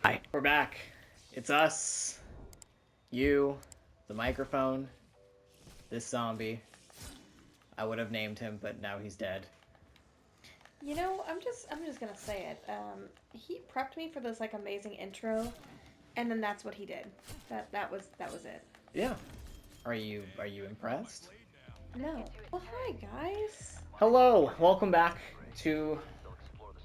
Hi. We're back. It's us, you, the microphone, this zombie. I would have named him, but now he's dead. You know, I'm just gonna say it. He prepped me for this like amazing intro, and then that's what he did. That was it. Yeah. Are you impressed? No. Well, hi guys. Hello. Welcome back to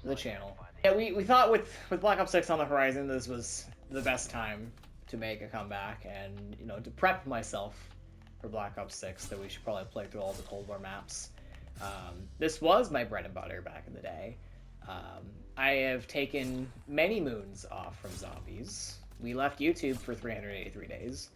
the channel. Yeah, we thought with Black Ops 6 on the horizon, this was the best time to make a comeback and, you know, to prep myself for Black Ops 6 that we should probably play through all the Cold War maps. This was my bread and butter back in the day. I have taken many moons off from zombies. We left YouTube for 383 days,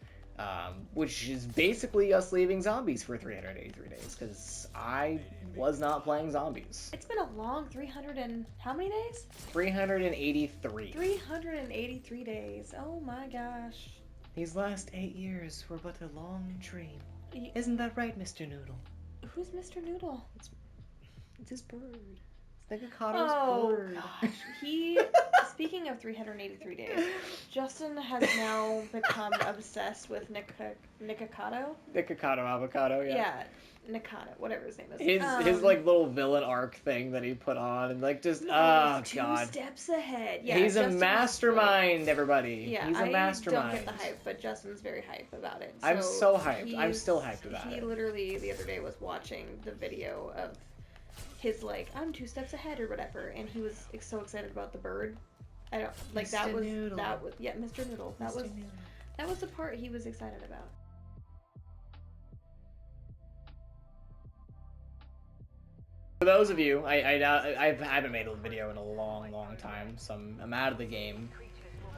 which is basically us leaving zombies for 383 days, because I was not playing zombies. It's been a long 300 and how many days? 383. 383 days. Oh my gosh. These last 8 years were but a long dream. Isn't that right, Mr. Noodle? Who's Mr. Noodle? It's his bird. It's Nikocato's bird. Gosh. Speaking of 383 days, Justin has now become obsessed with Nikacato. Nikacato avocado, yeah. Yeah, Nikato, whatever his name is. His like little villain arc thing that he put on and like just god. 2 steps ahead. Yeah, he's a mastermind, everybody. Yeah, he's a mastermind. I don't get the hype, but Justin's very hype about it. I'm so hyped. I'm still hyped about it. He literally the other day was watching the video of his like I'm 2 steps ahead or whatever, and he was so excited about the bird. I don't like Mr. that was Noodle. Yeah, Mr. Noodle. That was the part he was excited about. For those of you, I haven't made a video in a long time, so I'm out of the game.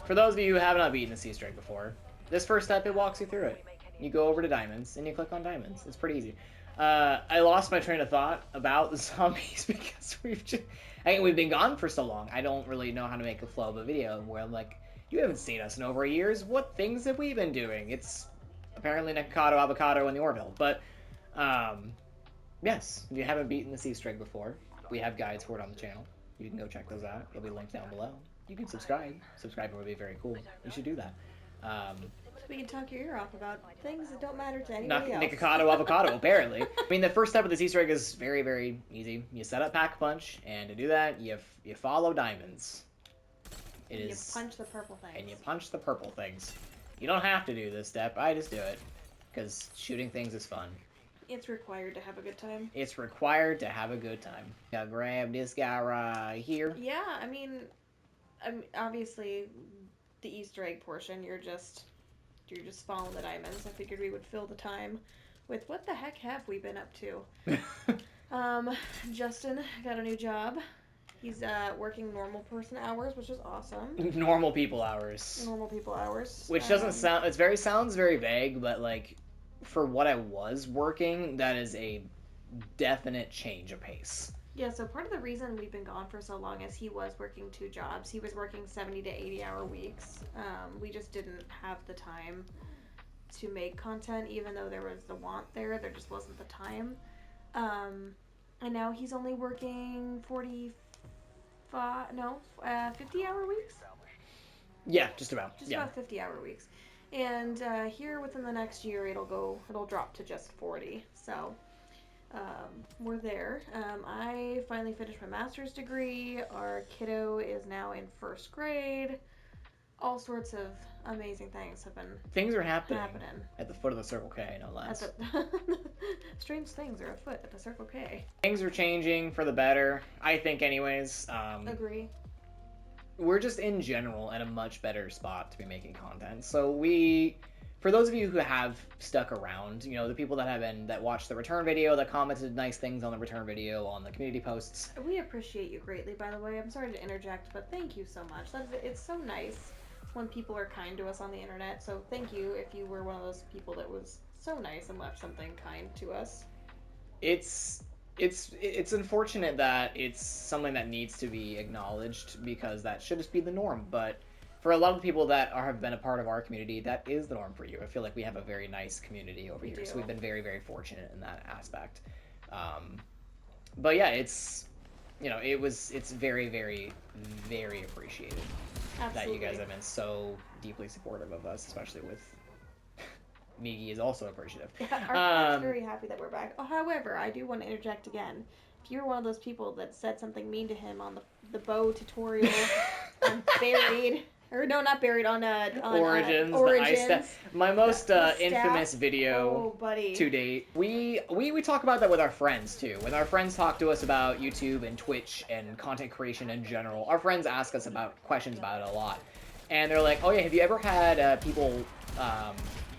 For those of you who have not beaten the Easter egg before, this first step, it walks you through it. You go over to diamonds, and you click on diamonds. It's pretty easy. I lost my train of thought about the zombies because we've been gone for so long. I don't really know how to make a flow of a video where I'm like, you haven't seen us in over years. What things have we been doing? It's apparently Nikocado, Avocado, and the Orville. But, yes, if you haven't beaten the Easter egg before, we have guides for it on the channel. You can go check those out. They'll be linked down below. You can subscribe. Subscribing would be very cool. You should do that. We can talk your ear off about things that don't matter to anybody else. Nikocado avocado, apparently. I mean, the first step of this Easter egg is very, very easy. You set up Pack Punch, and to do that, you follow diamonds. You punch the purple things. And you punch the purple things. You don't have to do this step. I just do it, because shooting things is fun. It's required to have a good time. It's required to have a good time. Gotta grab this guy right here. Yeah, I mean, obviously, the Easter egg portion, you're just following the diamonds. I figured we would fill the time with what the heck have we been up to. Justin got a new job. He's working normal person hours, which is awesome. Normal people hours. Normal people hours. Which doesn't sound, sounds very vague, but like, for what I was working, that is a definite change of pace. Yeah, so part of the reason we've been gone for so long is he was working 2 jobs. He was working 70 to 80 hour weeks. We just didn't have the time to make content, even though there was the want there. There just wasn't the time. And now he's only working 50 hour weeks? Yeah, just about. About 50 hour weeks. And here within the next year, it'll drop to just 40. So we're there. I finally finished my master's degree. Our kiddo is now in 1st grade. All sorts of amazing things have been happening at the foot of the Circle K, no less. Strange things are afoot at the Circle K. Things are changing for the better, I think, anyways. Agree. We're just in general at a much better spot to be making content. So for those of you who have stuck around, you know, the people that watched the return video, that commented nice things on the return video, on the community posts. We appreciate you greatly, by the way. I'm sorry to interject, but thank you so much. It's so nice when people are kind to us on the internet. So thank you if you were one of those people that was so nice and left something kind to us. It's unfortunate that it's something that needs to be acknowledged, because that should just be the norm. But for a lot of people that have been a part of our community, that is the norm for you. I feel like we have a very nice community over here, so we've been very, very fortunate in that aspect. But yeah, you know, it's very, very, very appreciated that you guys have been so deeply supportive of us, especially with Migi is also appreciative. Yeah, our chat's very happy that we're back. Oh, however, I do want to interject again. If you're one of those people that said something mean to him on the bow tutorial on Buried, or no, not Buried, on Origins, Origins, my most the infamous staff. video Oh, buddy. to date. We talk about that with our friends too. When our friends talk to us about YouTube and Twitch and content creation in general, our friends ask us about questions about it a lot, and they're like, "Oh yeah, have you ever had people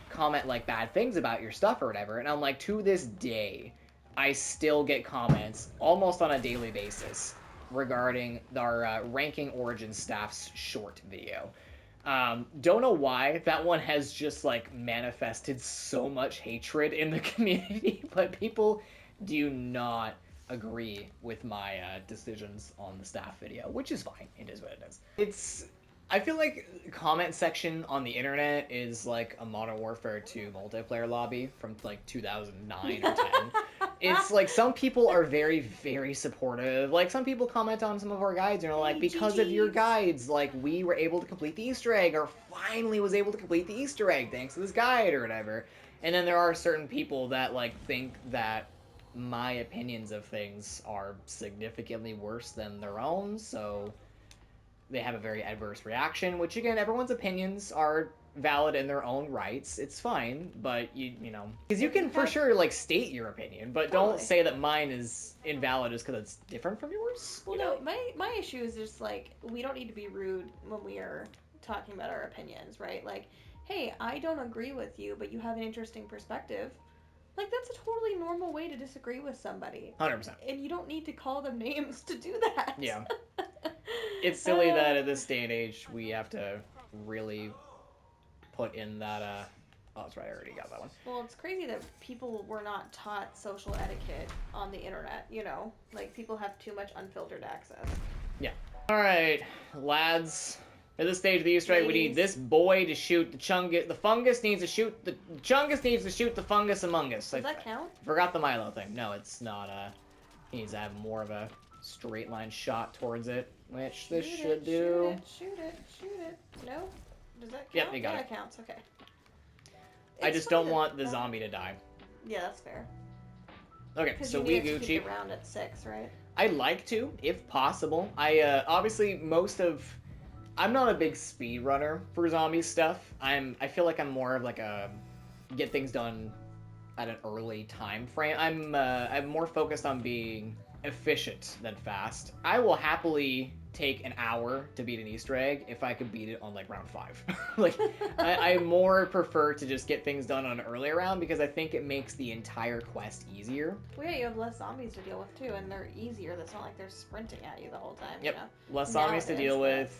comment like bad things about your stuff or whatever?" And I'm like, to this day, I still get comments almost on a daily basis regarding our ranking Origin staff's short video. Don't know why that one has just like manifested so much hatred in the community, but people do not agree with my decisions on the staff video, which is fine. It is what it is. I feel like comment section on the internet is like a Modern Warfare 2 multiplayer lobby from like 2009 or 10. It's like some people are very, very supportive. Like some people comment on some of our guides and are like, because of your guides, like we were able to complete the Easter egg, or finally was able to complete the Easter egg thanks to this guide or whatever. And then there are certain people that like think that my opinions of things are significantly worse than their own, so they have a very adverse reaction, which again, everyone's opinions are valid in their own rights. It's fine, but you know, because you can for sure like state your opinion, but don't say that mine is invalid just because it's different from yours. Well, no, my issue is just like we don't need to be rude when we are talking about our opinions, right? Like, hey, I don't agree with you, but you have an interesting perspective. Like, that's a totally normal way to disagree with somebody. 100%. And you don't need to call them names to do that. Yeah. It's silly that at this day and age we have to really put in that, oh, that's right, I already got that one. Well, it's crazy that people were not taught social etiquette on the internet, you know? Like, people have too much unfiltered access. Yeah. Alright, lads. At this stage of the Easter egg, we need this boy to shoot the Chungus. The fungus needs to shoot the Chungus needs to shoot the fungus among us. Does that count? Forgot the Milo thing. No, it's not. He needs to have more of a straight line shot towards it, which this should do. Shoot it. No? Does that count? Yep, you got it. It counts. Okay. I just don't want the zombie to die. Yeah, that's fair. Okay, so we Gucci. Keep it around at 6, right? I'd like to, if possible. Obviously I'm not a big speed runner for zombie stuff. I feel like I'm more of like a get things done at an early time frame. I'm more focused on being efficient than fast. I will happily take an hour to beat an Easter egg if I could beat it on like round 5. Like I more prefer to just get things done on an earlier round because I think it makes the entire quest easier. Well, yeah, you have less zombies to deal with too, and they're easier. That's not like they're sprinting at you the whole time. Yep, you know? less zombies to deal with.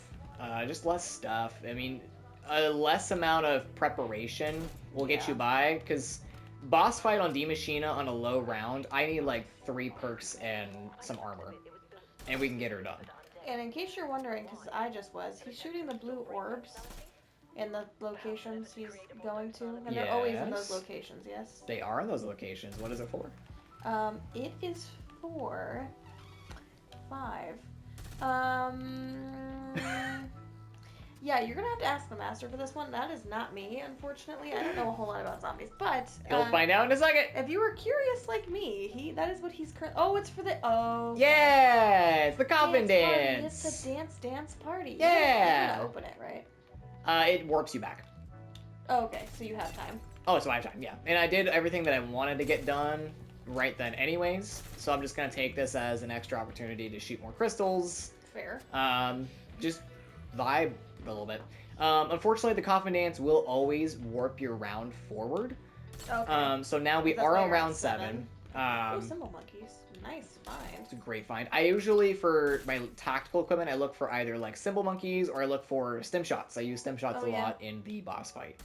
Just less stuff. I mean, a less amount of preparation will get you by, because boss fight on D Maschine on a low round, I need like 3 perks and some armor, and we can get her done. And in case you're wondering, because he's shooting the blue orbs in the locations he's going to, and they're always in those locations, yes? They are in those locations. What is it for? It is for 5. Yeah, you're gonna have to ask the master for this one. That is not me, unfortunately. I don't know a whole lot about zombies, but you'll find out in a second. If you were curious like me, that is what he's currently. Oh, it's for the yeah, it's the coffin dance. It's a dance party. Yeah. You gotta open it, right? It warps you back. Oh, okay, so you have time. Oh, so I have time. Yeah, and I did everything that I wanted to get done right then, anyways. So I'm just gonna take this as an extra opportunity to shoot more crystals. Fair. Just vibe a little bit. Unfortunately, the coffin dance will always warp your round forward. Okay. So now we are on round 7. Oh, symbol monkeys. Nice find. It's a great find. I usually, for my tactical equipment, I look for either like symbol monkeys or I look for stim shots. I use stim shots a lot in the boss fight.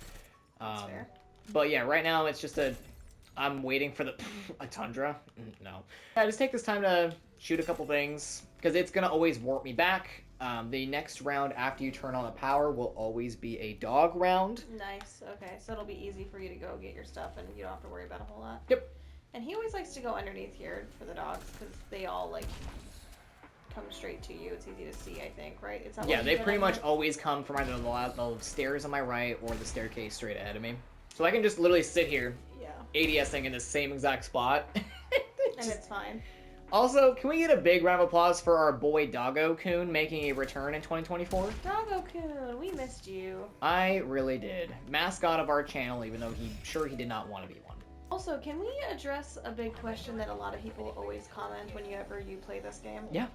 That's fair. But yeah, right now it's just I'm waiting for a tundra. No. I just take this time to shoot a couple things because it's gonna always warp me back. The next round after you turn on the power will always be a dog round. Nice. Okay, so it'll be easy for you to go get your stuff and you don't have to worry about a whole lot. Yep. And he always likes to go underneath here for the dogs because they all like come straight to you. It's easy to see, I think, right? It's not Yeah, they pretty much always come from either the stairs on my right or the staircase straight ahead of me. So I can just literally sit here, ADSing in the same exact spot. And it's fine. Also, can we get a big round of applause for our boy Doggo-kun making a return in 2024? Doggo-kun, we missed you. I really did. Mascot of our channel, even though he did not want to be one. Also, can we address a big question that a lot of people always comment whenever you play this game? Yeah.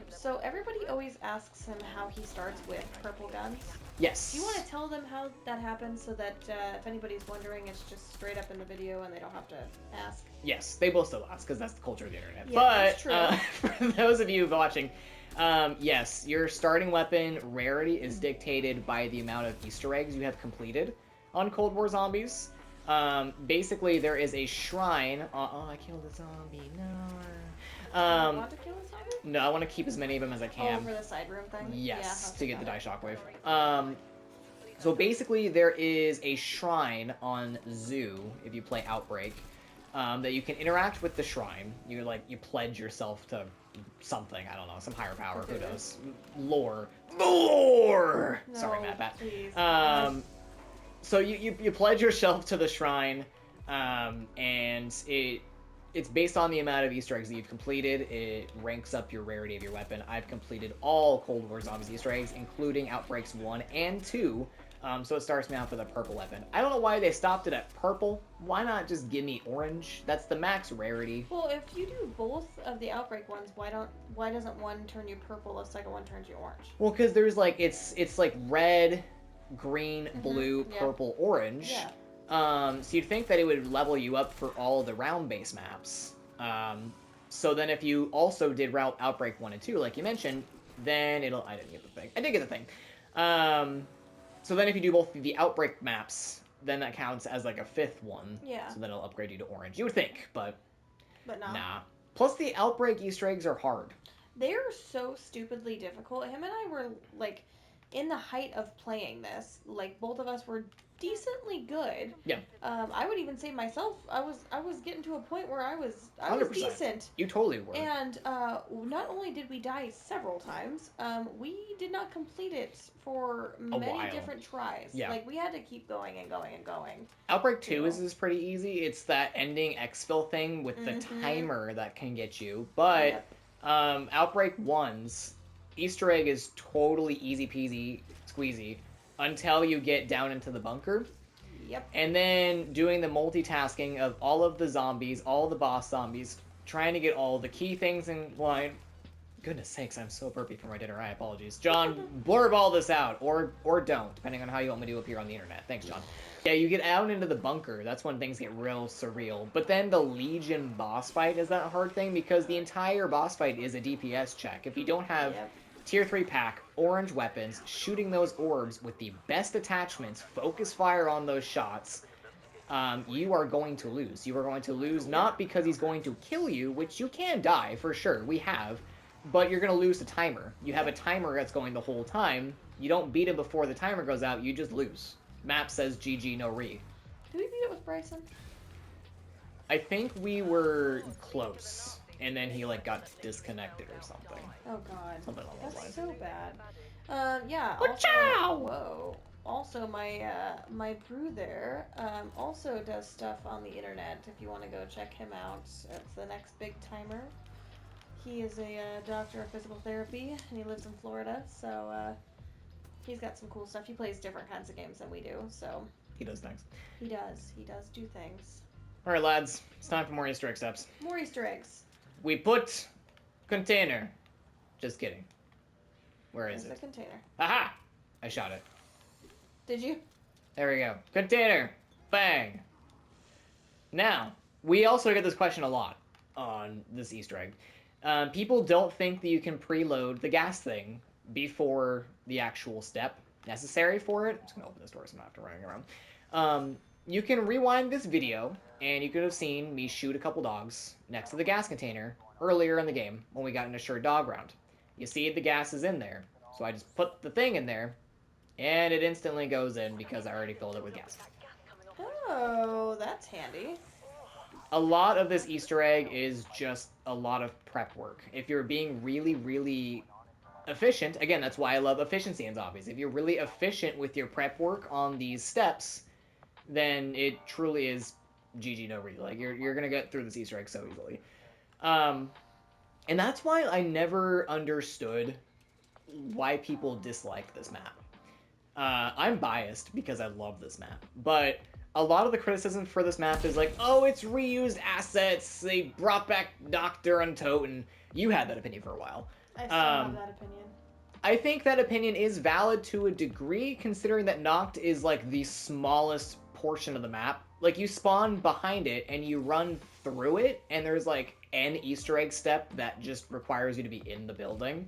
So everybody always asks him how he starts with purple guns. Yes. Do you want to tell them how that happens so that if anybody's wondering, it's just straight up in the video and they don't have to ask? Yes, they will still ask because that's the culture of the internet. Yeah, but that's true. For those of you watching, yes, your starting weapon rarity is dictated by the amount of Easter eggs you have completed on Cold War Zombies. Basically, there is a shrine. Oh, I killed a zombie. No. You want to kill a zombie? No, I want to keep as many of them as I can. Oh, for the side room thing? Yes, to get the die shockwave. So basically, there is a shrine on Zoo if you play Outbreak that you can interact with the shrine. You pledge yourself to something. I don't know, some higher power. Who knows? Lore. No, Sorry, Matt. Please. So you pledge yourself to the shrine, and it's based on the amount of Easter eggs that you've completed. It ranks up your rarity of your weapon. I've completed all Cold War Zombies Easter eggs, including Outbreaks 1 and 2. So it starts me off with a purple weapon. I don't know why they stopped it at purple. Why not just give me orange? That's the max rarity. Well, if you do both of the Outbreak ones, why doesn't one turn you purple, the second one turns you orange? Well, because there's it's like red, green, blue, purple, orange. Yeah. So you'd think that it would level you up for all the round-based maps. So then if you also did Outbreak 1 and 2, like you mentioned, then it'll... I didn't get the thing. I did get the thing. So then if you do both the Outbreak maps, then that counts as like a fifth one. Yeah. So then it'll upgrade you to orange. You would think, but nah. Plus the Outbreak Easter eggs are hard. They're so stupidly difficult. Him and I were, like, in the height of playing this. Like, both of us were decently good. Yeah. I would even say myself, I was getting to a point where I was 100%. Decent. You totally were. And not only did we die several times, we did not complete it for many different tries. Yeah. Like, we had to keep going and going and going. Outbreak 2 is pretty easy. It's that ending exfil thing with the timer that can get you. But Outbreak 1's Easter egg is totally easy peasy squeezy until you get down into the bunker. Yep. And then doing the multitasking of all of the zombies, all the boss zombies, trying to get all the key things in line. Goodness sakes, I'm so burpy for my dinner. I apologize. John, blurb all this out, or don't, depending on how you want me to appear on the internet. Thanks, John. Yeah, you get out into the bunker. That's when things get real surreal. But then the Legion boss fight is that hard thing because the entire boss fight is a DPS check. If you don't have Tier 3 pack, orange weapons, shooting those orbs with the best attachments, focus fire on those shots, you are going to lose. You are going to lose not because he's going to kill you, which you can die for sure, we have, but you're going to lose the timer. You have a timer that's going the whole time. You don't beat him before the timer goes out, you just lose. Map says GG, no re. Did we beat it with Bryson? I think we were close. And then he, like, got disconnected or something. Oh, God. Something along those lines. That's so bad. Yeah. Whoa. Also, my brew there, also does stuff on the internet. If you want to go check him out, it's the next big timer. He is a doctor of physical therapy, and he lives in Florida, so, he's got some cool stuff. He plays different kinds of games than we do, so. He does things. He does do things. Alright, lads. It's time for more Easter egg steps. More Easter eggs. We put container. Just kidding. Where is it? The container. Aha! I shot it. Did you? There we go. Container. Bang. Now, we also get this question a lot on this Easter egg. People don't think that you can preload the gas thing before the actual step necessary for it. I'm just going to open this door so I'm not have to running around. You can rewind this video, and you could have seen me shoot a couple dogs next to the gas container earlier in the game when we got an assured dog round. You see the gas is in there, so I just put the thing in there, and it instantly goes in because I already filled it with gas. Oh, that's handy. a lot of this Easter egg is just a lot of prep work. If you're being really, really efficient, again, that's why I love efficiency in zombies. If you're really efficient with your prep work on these steps, then it truly is GG no re. Like, you're gonna get through this Easter egg so easily. And that's why I never understood why people dislike this map. I'm biased because I love this map, but a lot of the criticism for this map is like, oh, it's reused assets, they brought back Doctor and Toten. You had that opinion for a while. I still have that opinion. I think that opinion is valid to a degree, considering that Noct is like the smallest portion of the map. Like, you spawn behind it and you run through it, and there's like an Easter egg step that just requires you to be in the building.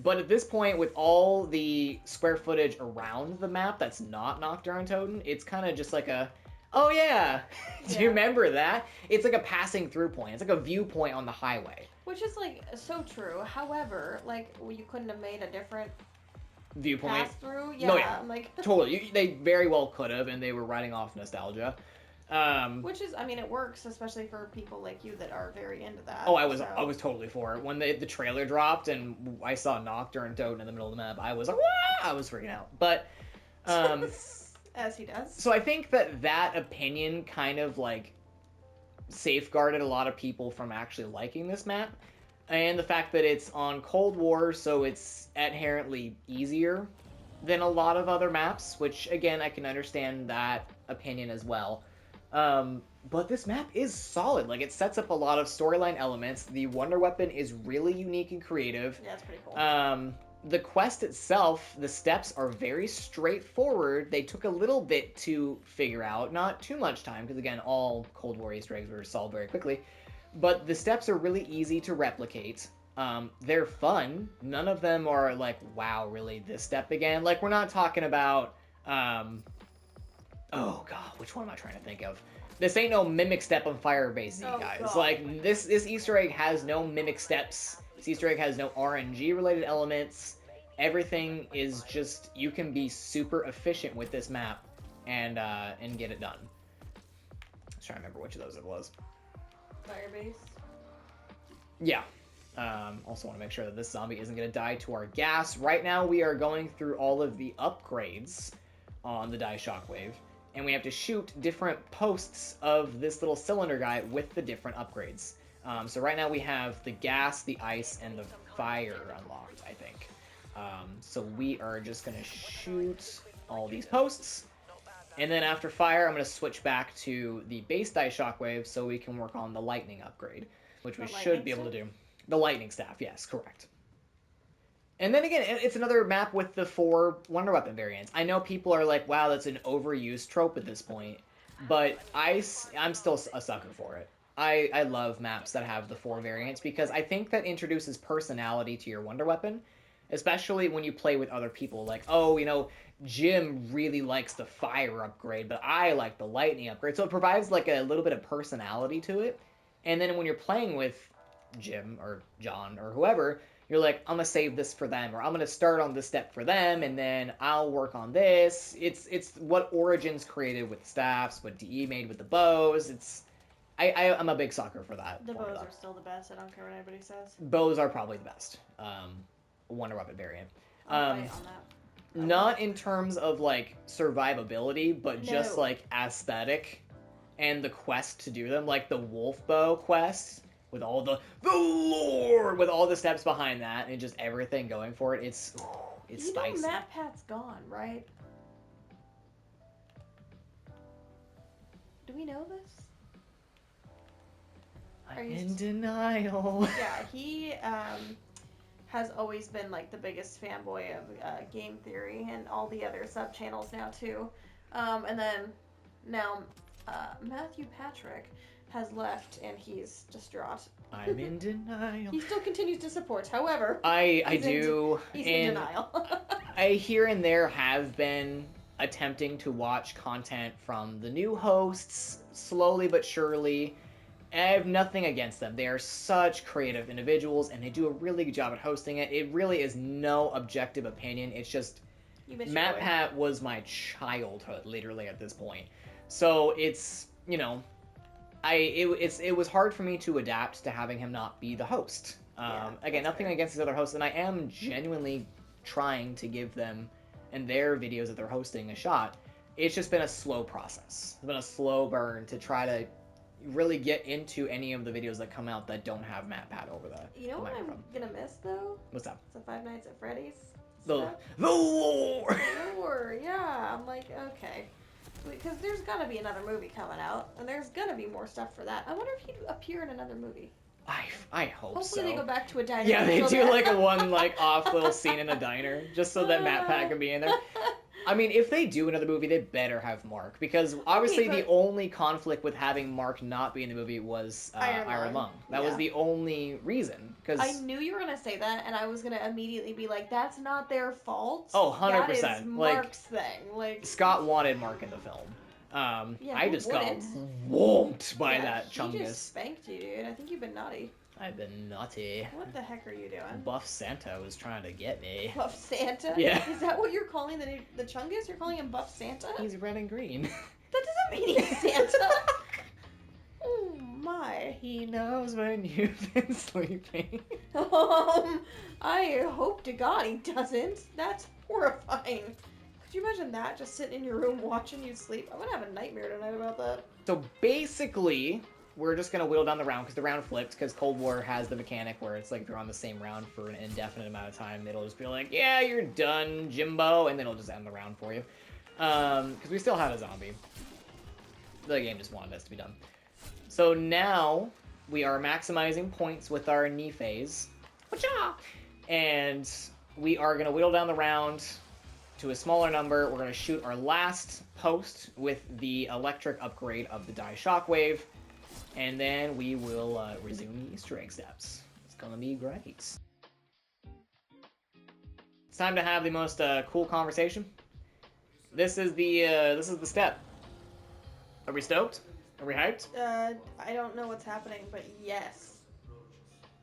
But at this point, with all the square footage around the map that's not Nocturne Toten, it's kind of just like a, oh yeah, do you remember that? It's like a passing through point. It's like a viewpoint on the highway. Which is, like, so true. However, like, you couldn't have made a different viewpoint pass through? Yeah, no, yeah. I'm like... Totally. They very well could have, and they were riding off nostalgia. Which is, I mean, it works, especially for people like you that are very into that. Oh, I was totally for it. When the trailer dropped and I saw Nocturne Toten in the middle of the map, I was like, wah! I was freaking out. But, as he does. So I think that opinion kind of, like, safeguarded a lot of people from actually liking this map. And the fact that it's on Cold War, so it's inherently easier than a lot of other maps, which, again, I can understand that opinion as well. But this map is solid. Like, it sets up a lot of storyline elements. The Wonder Weapon is really unique and creative. Yeah, it's pretty cool. The quest itself, the steps are very straightforward. They took a little bit to figure out. Not too much time, because, again, all Cold War Easter eggs were solved very quickly. But the steps are really easy to replicate. They're fun. None of them are like, wow, really, this step again? Like, we're not talking about... oh god, which one am I trying to think of? This ain't no mimic step on Firebase Z, guys. God. Like, this Easter egg has no mimic steps. This Easter egg has no RNG related elements. Everything is just, you can be super efficient with this map and get it done. Let's try to remember which of those it was. Firebase. Yeah. Also want to make sure that this zombie isn't going to die to our gas. Right now we are going through all of the upgrades on the Die Shockwave. And we have to shoot different posts of this little cylinder guy with the different upgrades. So right now we have the gas, the ice, and the fire unlocked, I think. So we are just going to shoot all these posts. And then after fire, I'm going to switch back to the base Die Shockwave so we can work on the lightning upgrade, which we should be able to do. The lightning staff, yes, correct. And then again, it's another map with the 4 Wonder Weapon variants. I know people are like, wow, that's an overused trope at this point. But I'm still a sucker for it. I love maps that have the 4 variants because I think that introduces personality to your Wonder Weapon. Especially when you play with other people. Like, oh, you know, Jim really likes the fire upgrade, but I like the lightning upgrade. So it provides like a little bit of personality to it. And then when you're playing with Jim or John or whoever, you're like, I'm gonna save this for them, or I'm gonna start on this step for them, and then I'll work on this. It's what Origins created with staffs, what DE made with the bows. I'm a big sucker for that. The bows are still the best. I don't care what anybody says. Bows are probably the best. Wonder Weapon variant. I'll fight on that. Not in terms of like survivability, but just like aesthetic and the quest to do them, like the Wolf Bow quest. With all the lore, with all the steps behind that, and just everything going for it, it's spicy. You know Map Pat's gone, right? Do we know this? I'm in denial. Yeah, he has always been like the biggest fanboy of Game Theory and all the other sub channels now too. And then now Matthew Patrick has left and he's distraught. I'm in denial. He still continues to support, however. I do. He's in denial. I here and there have been attempting to watch content from the new hosts, slowly but surely. I have nothing against them. They are such creative individuals and they do a really good job at hosting it. It really is no objective opinion. It's just Matt Pat was my childhood, literally, at this point. So it's, you know, it was hard for me to adapt to having him not be the host. Again, nothing against these other hosts, and I am genuinely trying to give them and their videos that they're hosting a shot. It's just been a slow process. It's been a slow burn to try to really get into any of the videos that come out that don't have MatPat over the You know what I'm microphone. gonna miss though? What's that? The Five Nights at Freddy's. The lore. The lore, yeah. I'm like, okay, because there's gonna be another movie coming out, and there's gonna be more stuff for that. I wonder if he'd appear in another movie. I hope so. Hopefully they go back to a diner. Yeah, they do like a one off little scene in a diner just so that MatPat can be in there. I mean, if they do another movie, they better have Mark, because obviously the only conflict with having Mark not be in the movie was Iron Lung. That was the only reason. Cause I knew you were gonna say that, and I was gonna immediately be like, "That's not their fault." Oh, 100%. That is Mark's thing. Like Scott wanted Mark in the film. I just got whomped by that Chungus. He just spanked you, dude. I think you've been naughty. I've been naughty. What the heck are you doing? Buff Santa was trying to get me. Buff Santa? Yeah. Is that what you're calling the Chungus? You're calling him Buff Santa? He's red and green. That doesn't mean he's Santa. Oh my. He knows when you've been sleeping. I hope to God he doesn't. That's horrifying. Could you imagine that? Just sitting in your room watching you sleep? I'm gonna have a nightmare tonight about that. So basically, we're just gonna whittle down the round because the round flipped, because Cold War has the mechanic where it's like they're on the same round for an indefinite amount of time. It'll just be like, yeah, you're done, Jimbo, and then it'll just end the round for you. Because we still have a zombie. The game just wanted us to be done. So now we are maximizing points with our knee phase. And we are going to whittle down the round to a smaller number. We're going to shoot our last post with the electric upgrade of the die shockwave. And then we will resume the Easter egg steps. It's going to be great. It's time to have the most cool conversation. This is the step. Are we stoked? Are we hyped? I don't know what's happening, but yes.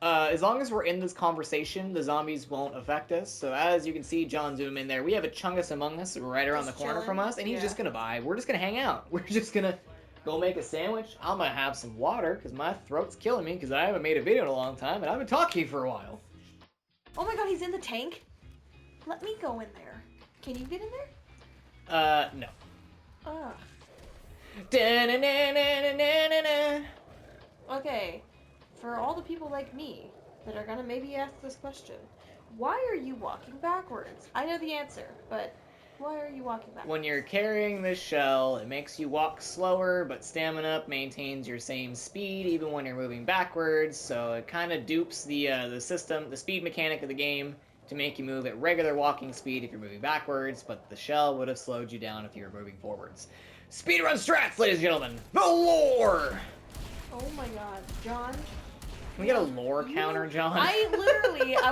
As long as we're in this conversation, the zombies won't affect us. So as you can see, John zoom in there. We have a Chungus Among Us right around the corner from us, and he's just gonna vibe. We're just gonna hang out. We're just gonna go make a sandwich. I'm gonna have some water because my throat's killing me because I haven't made a video in a long time and I've been talking for a while. Oh my God, he's in the tank. Let me go in there. Can you get in there? No. Ugh. Da-na-na-na-na-na-na. Okay, for all the people like me that are gonna maybe ask this question, why are you walking backwards? I know the answer, but why are you walking backwards? When you're carrying this shell, it makes you walk slower, but stamina up maintains your same speed even when you're moving backwards, so it kind of dupes the speed mechanic of the game to make you move at regular walking speed if you're moving backwards, but the shell would have slowed you down if you were moving forwards. Speedrun strats, ladies and gentlemen! The lore! Oh my God, John. Can we get a lore counter, John? I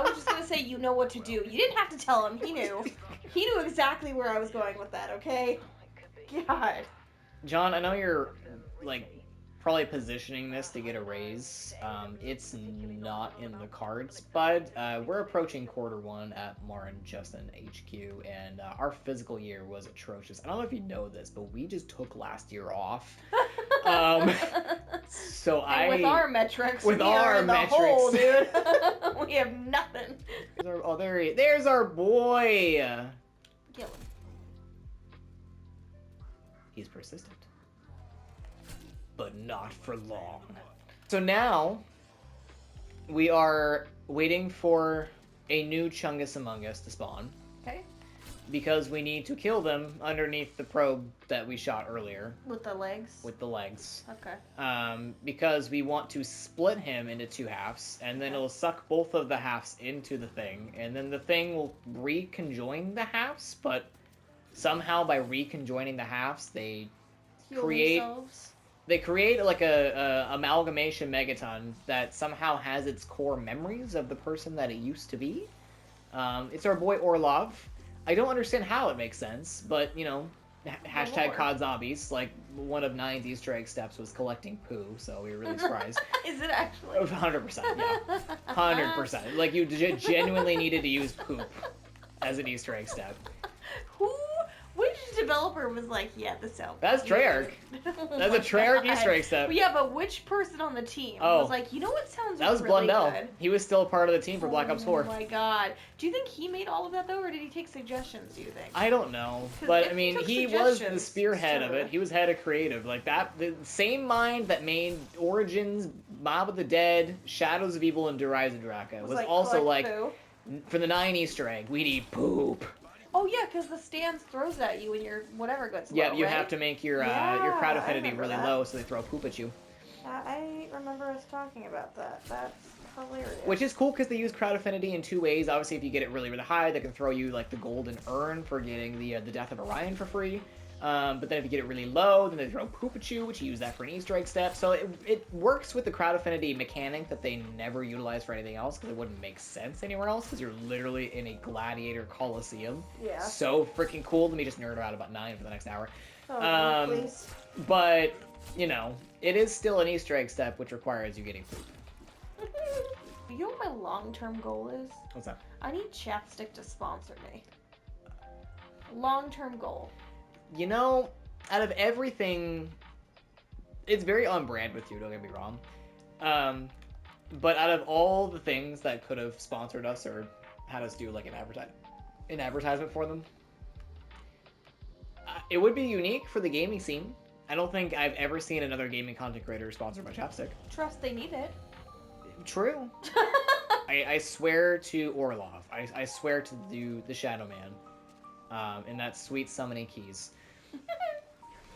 was just gonna say, you know what to do. You didn't have to tell him, he knew. He knew exactly where I was going with that, okay? God. John, I know you're, like, probably positioning this to get a raise. It's not in the cards, bud. We're approaching Q1 at Mar&Justin HQ, and our physical year was atrocious. I don't know if you know this, but we just took last year off. So and with our metrics, with we our are in the metrics, hole, dude. We have nothing. There's our boy. Kill him. He's persistent. But not for long. So now, we are waiting for a new Chungus Among Us to spawn. Okay. Because we need to kill them underneath the probe that we shot earlier. With the legs? With the legs. Okay. Because we want to split him into two halves, and then it'll suck both of the halves into the thing, and then the thing will reconjoin the halves, but somehow by reconjoining the halves, they create like a amalgamation megaton that somehow has its core memories of the person that it used to be. It's our boy Orlov. I don't understand how it makes sense, but you know, hashtag COD zombies. Like one of 9's Easter egg steps was collecting poo, so we were really surprised. Is it actually? 100%, yeah, 100%. Like you genuinely needed to use poop as an East egg step. Who? Which developer was like, yeah, this sounds That's Treyarch. Oh That's my a Treyarch God. Easter egg step. Yeah, but which person on the team was like, you know what sounds That was really Blundell. good? He was still part of the team for Black Ops 4. Oh my God. Do you think he made all of that though, or did he take suggestions, do you think? I don't know. 'Cause But if I he mean, took he was the suggestions, spearhead of sure. it. He was head of creative. Like that, the same mind that made Origins, Mob of the Dead, Shadows of Evil, and Rise of Draka was like, also collect like, poo. for the 9 Easter egg, we need poop. Oh yeah, because the stance throws it at you when your whatever gets low, Yeah, you right? have to make your Yeah, crowd I affinity remember really that. low, so they throw poop at you. I remember us talking about that. That's hilarious. Which is cool because they use crowd affinity in 2 ways. Obviously, if you get it really, really high, they can throw you like the golden urn for getting the Death of Orion for free. But then if you get it really low, then they throw poop at you, which you use that for an Easter egg step. So it works with the crowd affinity mechanic that they never utilize for anything else because it wouldn't make sense anywhere else because you're literally in a gladiator coliseum. Yeah. So freaking cool. Let me just nerd out about 9 for the next hour. Oh, please. But, you know, it is still an Easter egg step which requires you getting poop. You know what my long-term goal is? What's that? I need Chapstick to sponsor me. Long-term goal. You know, out of everything, it's very on brand with you, don't get me wrong. But out of all the things that could have sponsored us or had us do like an advertisement for them, it would be unique for the gaming scene. I don't think I've ever seen another gaming content creator sponsored by Chapstick. Trust they need it. True. I swear to Orlov. I swear to the Shadow Man. And that sweet summoning keys.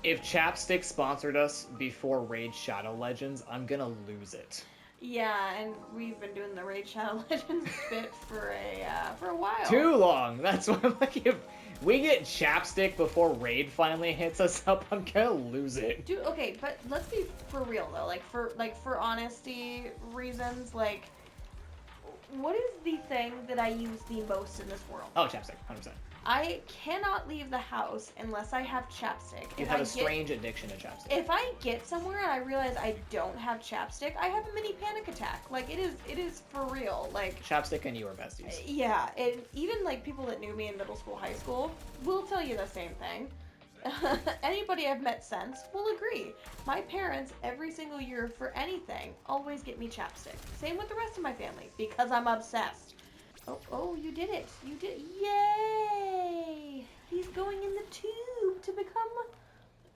If Chapstick sponsored us before Raid Shadow Legends, I'm gonna lose it. Yeah, and we've been doing the Raid Shadow Legends bit for a while. Too long. That's why I'm like, if we get Chapstick before Raid finally hits us up, I'm gonna lose it. Dude, okay, but let's be for real though. For honesty reasons, like, what is the thing that I use the most in this world? Oh, Chapstick, 100%. I cannot leave the house unless I have Chapstick. You have a strange addiction to Chapstick. If I get somewhere and I realize I don't have Chapstick, I have a mini panic attack. Like, it is for real. Like, Chapstick and you are besties. yeah, and even like people that knew me in middle school, high school will tell you the same thing. Anybody I've met since will agree. My parents, every single year for anything, always get me Chapstick. Same with the rest of my family, because I'm obsessed. Oh, you did it. You did. Yay! He's going in the tube to become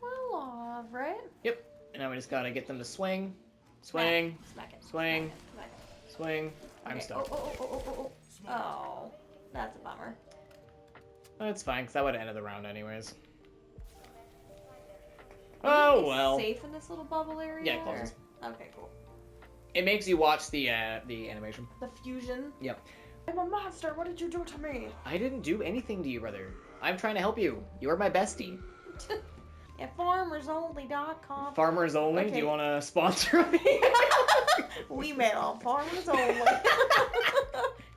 well-off, right? Yep. And now we just gotta get them to swing. Swing. Smack it. Swing. Smack it. Swing. I'm Okay. stuck. Oh, that's a bummer. That's fine, because that would have ended the round anyways. Are Oh, you well. safe in this little bubble area? Yeah, it closes. Or... Okay, cool. It makes you watch the animation. The fusion. Yep. I'm a monster. What did you do to me? I didn't do anything to you, brother. I'm trying to help you. You are my bestie. At farmersonly.com. Farmers only? Okay. Do you want to sponsor me? We met on Farmers Only.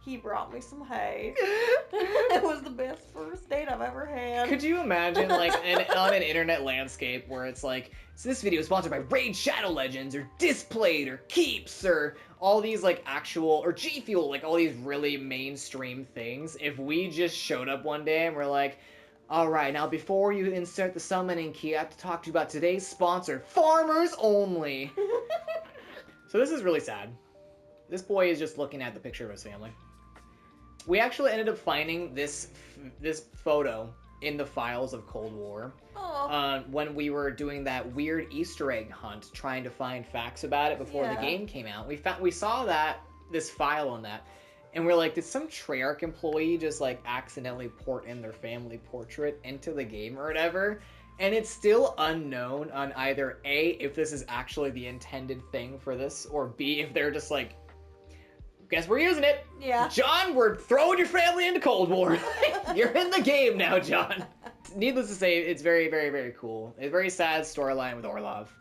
He brought me some hay. It was the best first date I've ever had. Could you imagine, like, on an internet landscape where it's like, so this video is sponsored by Raid Shadow Legends, or Displayed, or Keeps, or all these, like, actual, or G Fuel, like, all these really mainstream things. If we just showed up one day and we're like, alright, now before you insert the summoning key, I have to talk to you about today's sponsor, Farmers Only. So this is really sad. This boy is just looking at the picture of his family. We actually ended up finding this photo in the files of Cold War when we were doing that weird Easter egg hunt, trying to find facts about it before the game came out. We saw this file on that, and we're like, did some Treyarch employee just like accidentally port in their family portrait into the game or whatever? And it's still unknown on either A, if this is actually the intended thing for this, or B, if they're just like, guess we're using it. Yeah. John, we're throwing your family into Cold War. You're in the game now, John. Needless to say, it's very, very, very cool. It's a very sad storyline with Orlov.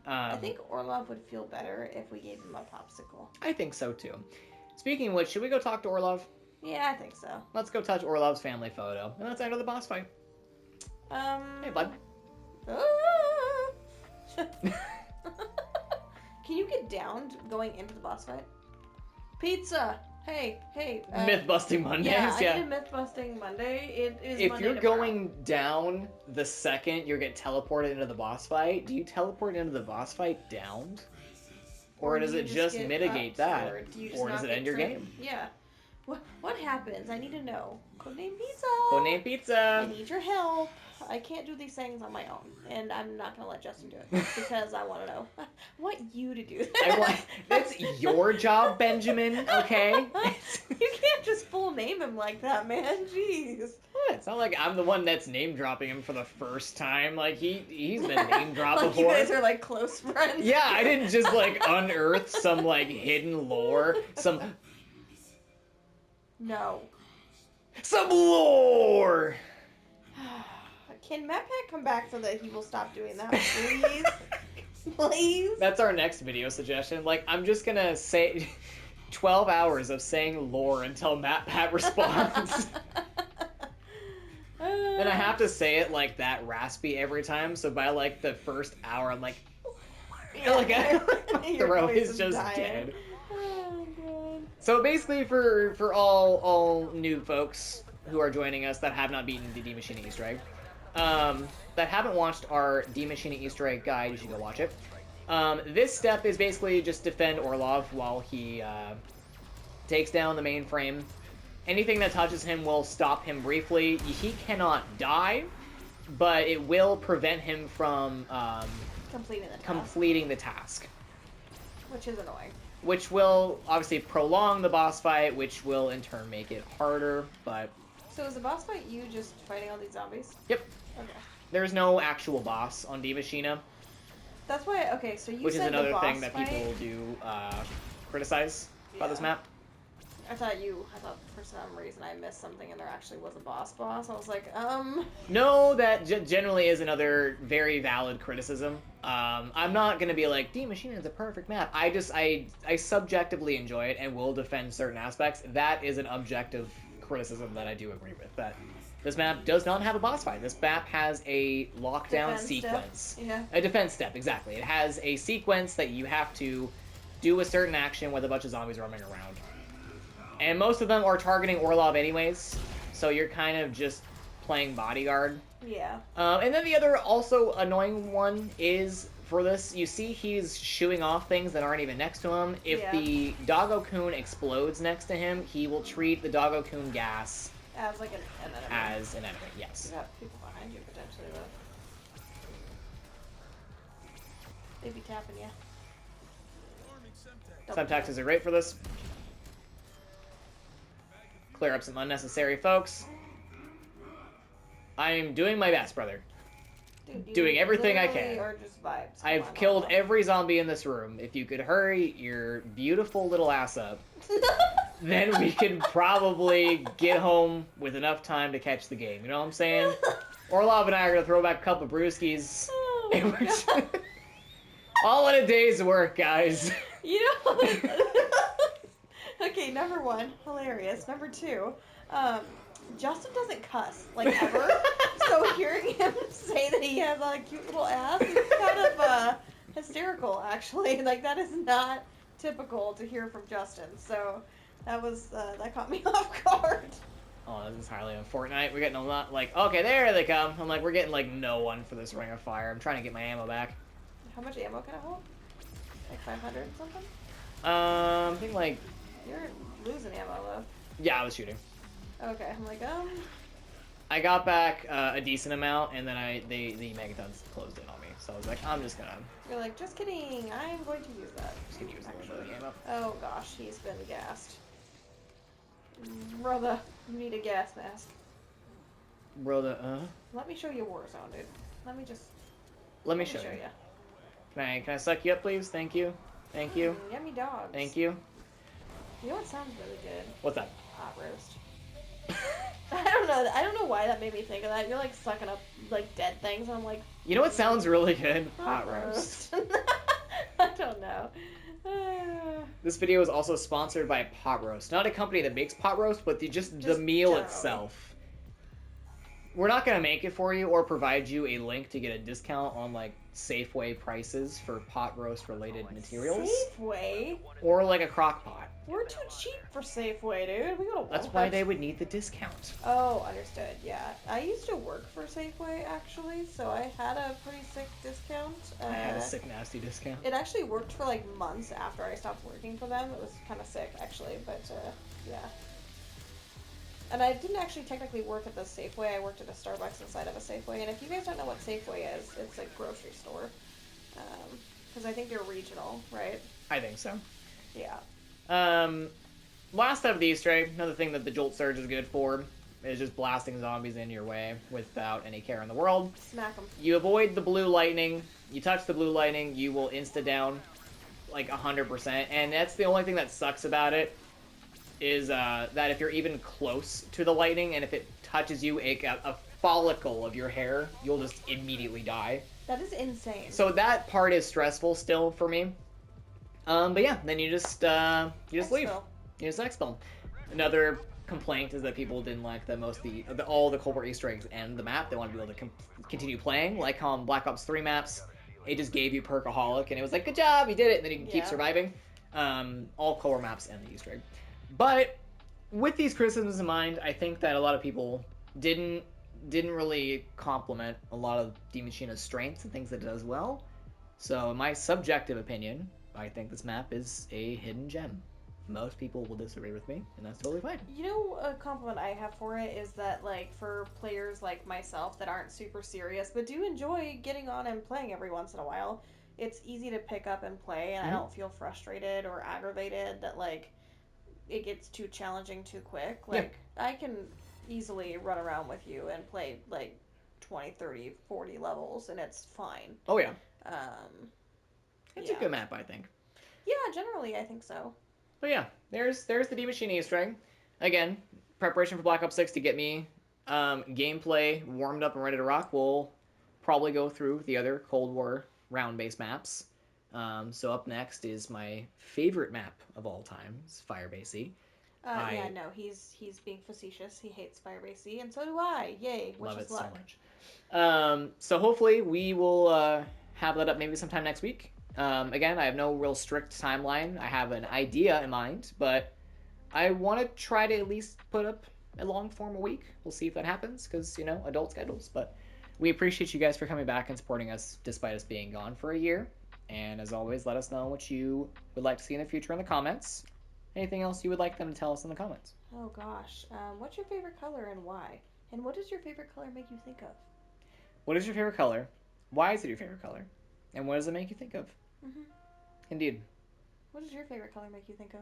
I think Orlov would feel better if we gave him a popsicle. I think so, too. Speaking of which, should we go talk to Orlov? Yeah, I think so. Let's go touch Orlov's family photo, and let's enter the boss fight. Hey, bud. Can you get downed going into the boss fight? Pizza! Hey. Myth busting Mondays. Yeah, I need a myth busting Monday. It is If Monday you're tomorrow. going down the second you get teleported into the boss fight, do you teleport into the boss fight downed? Or does it just mitigate that? Or, do you just or does not it end your game? Yeah. What happens? I need to know. Codename Pizza! Codename I Pizza! need your help. I can't do these things on my own. And I'm not going to let Justin do it. Because I want to know. I want you to do that. That's your job, Benjamin, okay? You can't just full name him like that, man. Jeez. It's not like I'm the one that's name dropping him for the first time. Like, he's been name dropped Like before. you guys are like close friends. Yeah, I didn't just like unearth some like hidden lore. Some lore! Can MatPat come back so that he will stop doing that, please? Please? That's our next video suggestion. Like, I'm just gonna say 12 hours of saying lore until MatPat responds. And I have to say it like that raspy every time, so by like the first hour I'm like, my throat is just dead. Oh, God. So basically for all new folks who are joining us that have not beaten the D Maschine Easter egg, that haven't watched our D Maschine Easter egg guide, you should go watch it. This step is basically just defend Orlov while he takes down the mainframe. Anything that touches him will stop him briefly. He cannot die, but it will prevent him from completing the task. Which is annoying. Which will obviously prolong the boss fight, which will in turn make it harder, but... So is the boss fight you just fighting all these zombies? Yep. Okay. There's no actual boss on D Maschine. That's why, okay, so you which said is another the boss thing that fight... people do criticize about this map. I thought for some reason I missed something and there actually was a boss. I was like, No, that generally is another very valid criticism. I'm not going to be like, D Maschine is a perfect map. I subjectively enjoy it and will defend certain aspects. That is an objective criticism that I do agree with. That this map does not have a boss fight. This map has a lockdown sequence. Yeah. A defense step, exactly. It has a sequence that you have to do a certain action with a bunch of zombies roaming around. And most of them are targeting Orlov anyways, so you're kind of just playing bodyguard. Yeah. And then the other also annoying one is, for this, you see he's shooing off things that aren't even next to him. If the Doggo-kun explodes next to him, he will treat the Doggo-kun gas as like an enemy. As an enemy, yes. You got people behind you potentially, though. They be tapping you. Subtaxes are great for this. Clear up some unnecessary folks. I'm doing my best, brother. Dude, doing everything I can. Or just vibes. I've killed every zombie in this room. If you could hurry your beautiful little ass up, then we could probably get home with enough time to catch the game. You know what I'm saying? Orlov and I are gonna throw back a couple of brewskis. Oh, all in a day's work, guys. You know. Okay, number one, hilarious. Number two, Justin doesn't cuss, like, ever. So hearing him say that he has a cute little ass is kind of hysterical, actually. Like, that is not typical to hear from Justin. So that was that caught me off guard. Oh, this is entirely on Fortnite. We're getting a lot, like, okay, there they come. I'm like, we're getting, like, no one for this Ring of Fire. I'm trying to get my ammo back. How much ammo can I hold? Like 500 something? I think, like... You're losing ammo, though. Yeah, I was shooting. Okay, I'm like, I got back a decent amount, and then the Megatons closed in on me. So I was like, I'm just gonna... You're like, just kidding, I'm going to use that. Just gonna use a little bit of the ammo. Oh gosh, he's been gassed. Brother, you need a gas mask. Brother, Let me show you Warzone, dude. Let me show you. Can I suck you up, please? Thank you. Thank you. Yummy dogs. Thank you. You know what sounds really good? What's that? Hot roast. I don't know why that made me think of that. You're like sucking up like dead things, and I'm like. You know what sounds really good? Hot roast. I don't know. This video is also sponsored by Pot Roast. Not a company that makes pot roast, but just the meal generally. itself. We're not going to make it for you or provide you a link to get a discount on, like, Safeway prices for pot roast related materials. Safeway? Or, like, a crock pot. We're too cheap for Safeway, dude. We go to Walmart. That's why they would need the discount. Oh, understood. Yeah, I used to work for Safeway actually, so I had a pretty sick discount. I had a sick, nasty discount. It actually worked for like months after I stopped working for them. It was kind of sick actually, but yeah. And I didn't actually technically work at the Safeway. I worked at a Starbucks inside of a Safeway. And if you guys don't know what Safeway is, it's a grocery store. Because I think they're regional, right? I think so. Yeah. Last of the Easter egg, another thing that the Jolt Surge is good for is just blasting zombies in your way without any care in the world. Smack them. You avoid the blue lightning. You touch the blue lightning, you will insta-down like 100%. And that's the only thing that sucks about it is that if you're even close to the lightning and if it touches you, a follicle of your hair, you'll just immediately die. That is insane. So that part is stressful still for me. But yeah, then you just leave. You just exfil. Another complaint is that people didn't like that all the Culvert Easter eggs end the map. They want to be able to continue playing, like on Black Ops 3 maps. It just gave you Perkaholic, and it was like, good job, you did it, and then you can keep surviving. All Culvert maps end the Easter egg. But with these criticisms in mind, I think that a lot of people didn't really compliment a lot of D Machina's strengths and things that it does well. So in my subjective opinion, I think this map is a hidden gem. Most people will disagree with me, and that's totally fine. You know, a compliment I have for it is that, like, for players like myself that aren't super serious, but do enjoy getting on and playing every once in a while, it's easy to pick up and play, and I don't feel frustrated or aggravated that, like, it gets too challenging too quick. Like, I can easily run around with you and play, like, 20, 30, 40 levels, and it's fine. Oh, yeah. It's a good map, I think. Yeah, generally, I think so. But yeah, there's the D Machine Easter egg. Again, preparation for Black Ops 6 to get me gameplay warmed up and ready to rock. We'll probably go through the other Cold War round-based maps. So up next is my favorite map of all time, Firebase C. Yeah, no, he's being facetious. He hates Firebase C, and so do I. Yay, wish us luck. So much. So hopefully we will have that up maybe sometime next week. Again, I have no real strict timeline. I have an idea in mind, but I want to try to at least put up a long form a week. We'll see if that happens, because, you know, adult schedules. But we appreciate you guys for coming back and supporting us despite us being gone for a year. And as always, let us know what you would like to see in the future in the comments. Anything else you would like them to tell us in the comments? Oh, gosh. What's your favorite color and why? And what does your favorite color make you think of? What is your favorite color? Why is it your favorite color? And what does it make you think of? Mm-hmm. Indeed. What does your favorite color make you think of?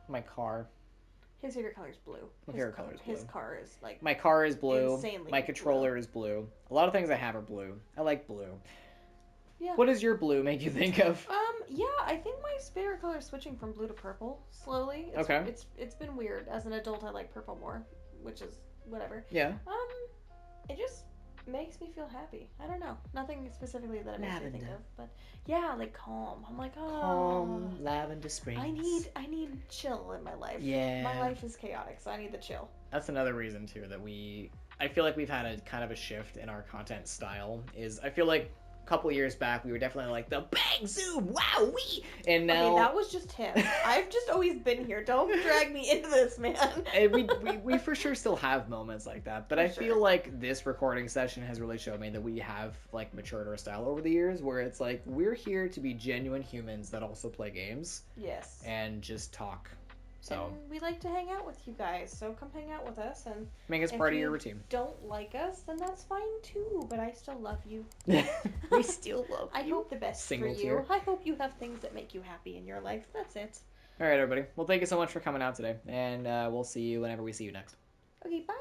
My car. His favorite color is blue. My favorite color is blue. His car is like... My car is blue. Insanely My controller blue. is blue. A lot of things I have are blue. I like blue. Yeah. What does your blue make you think of? Yeah, I think my favorite color is switching from blue to purple slowly. Okay. It's been weird. As an adult, I like purple more, which is whatever. Yeah. It just makes me feel happy. I don't know. Nothing specifically that it makes me think Lavender. of, but yeah, like calm. I'm like, oh, Calm lavender springs. I need chill in my life. Yeah. My life is chaotic, so I need the chill. That's another reason too that I feel like we've had a kind of a shift in our content style. I feel like couple years back, we were definitely like the bang zoom, wow, wee, and now that was just him. I've just always been here. Don't drag me into this, man. we for sure still have moments like that, but I feel like this recording session has really shown me that we have like matured our style over the years, where it's like we're here to be genuine humans that also play games. Yes. And just talk. So and we like to hang out with you guys, so come hang out with us and make us part of your routine. Don't like us, then that's fine too, but I still love you. We still love you. I hope the best for you. I hope you have things that make you happy in your life. That's it. All right, everybody. Well, thank you so much for coming out today, and we'll see you whenever we see you next. Okay, bye.